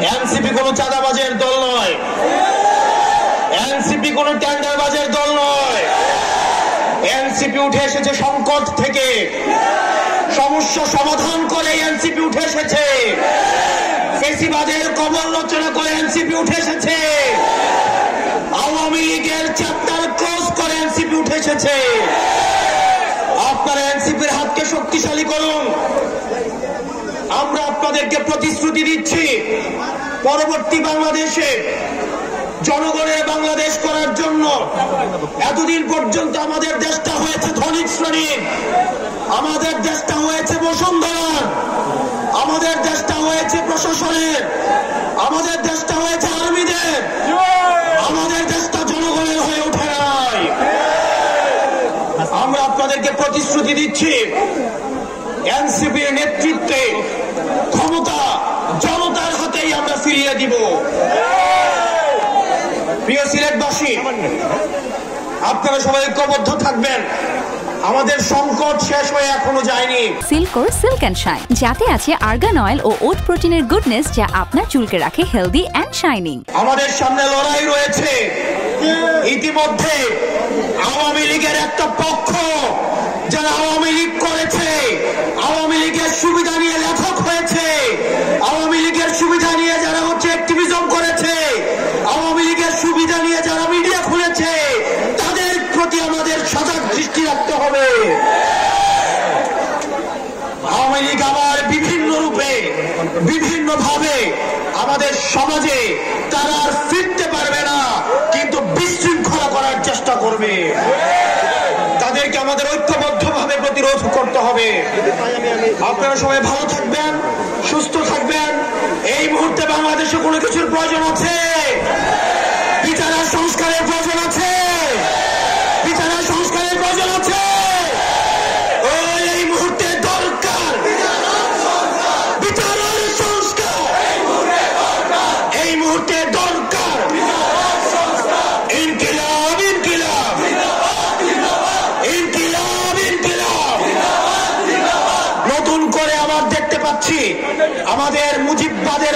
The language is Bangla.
এনসিপি কোনো চাঁদাবাজের দল নয়, এনসিপি কোনো টেন্ডারবাজের দল নয়। এনসিপি উঠে এসেছে সংকট থেকে, সমস্যা সমাধান করে এনসিপি উঠে এসেছে, ফেসিবাদের কবররচনা করে এনসিপি উঠে এসেছে, আওয়ামী লীগের চ্যাপ্টার ক্লোজ করে এনসিপি উঠে এসেছে। আপনারা এনসিপির হাতকে শক্তিশালী করুন। আমরা আপনাদেরকে প্রতিশ্রুতি দিচ্ছি, পরবর্তী বাংলাদেশে জনগণের বাংলাদেশ করার জন্য এতদিন পর্যন্ত আমাদের দেশটা হয়েছে ধনী শ্রেণীর, আমাদের দেশটা হয়েছে বসুন্ধরার, আমাদের দেশটা হয়েছে প্রশাসনের, আমাদের দেশটা হয়েছে আর্মিদের, আমাদের দেশটা জনগণের হয়ে ওঠে নাই। আমরা আপনাদেরকে প্রতিশ্রুতি দিচ্ছি, এনসিপির নেতৃত্বে ক্ষমতা জনতার হাতেই আমরা ফিরিয়ে দিব। প্রিয় সিলেটবাসী, আপনারা সবাই ঐক্যবদ্ধ থাকবেন। আমাদের সংকট শেষ হয়ে এখনো যায়নি। সিল্কোর সিল্ক অ্যান্ড শাইন, যাতে আছে আর্গান অয়েল ও ওট প্রোটিনের গুডনেস, যা আপনার চুলকে রাখে হেলদি অ্যান্ড শাইনিং। আমাদের সামনে লড়াই রয়েছে। ইতিমধ্যে আওয়ামী লীগের একটা পক্ষ যারা আওয়ামী লীগ করেছে, আওয়ামী লীগের সুবিধা নিয়ে লেখক হয়েছে, আওয়ামী লীগের সুবিধা নিয়ে যারা অ্যাক্টিভিজম করেছে, আওয়ামী লীগের সুবিধা নিয়ে যারা মিডিয়া খুলেছে, তাদের প্রতি আমাদের সজাগ দৃষ্টি রাখতে হবে। আওয়ামী লীগ আবার বিভিন্ন রূপে বিভিন্ন ভাবে আমাদের সমাজে তারা আর ফিরতে পারবে না, কিন্তু বিশৃঙ্খলা করার চেষ্টা করবে। তাদেরকে আমাদের ঐক্যবদ্ধভাবে প্রতিরোধ করতে হবে। আপনারা সবাই ভালো থাকবেন, সুস্থ থাকবেন। এই মুহূর্তে বাংলাদেশে কোনো কিছুর প্রয়োজন আছে, বিচার আর সংস্কারের প্রয়োজন আছে, বিচার আর সংস্কারের প্রয়োজন আছে। এই মুহূর্তে দরকার বিচার আর সংস্কার, এই মুহূর্তে দরকার ইনকিলাব, ইনকিলাব, ইনকিলাব, ইনকিলাব। নতুন করে আবার দেখতে পাচ্ছি আমাদের মুজিববাদের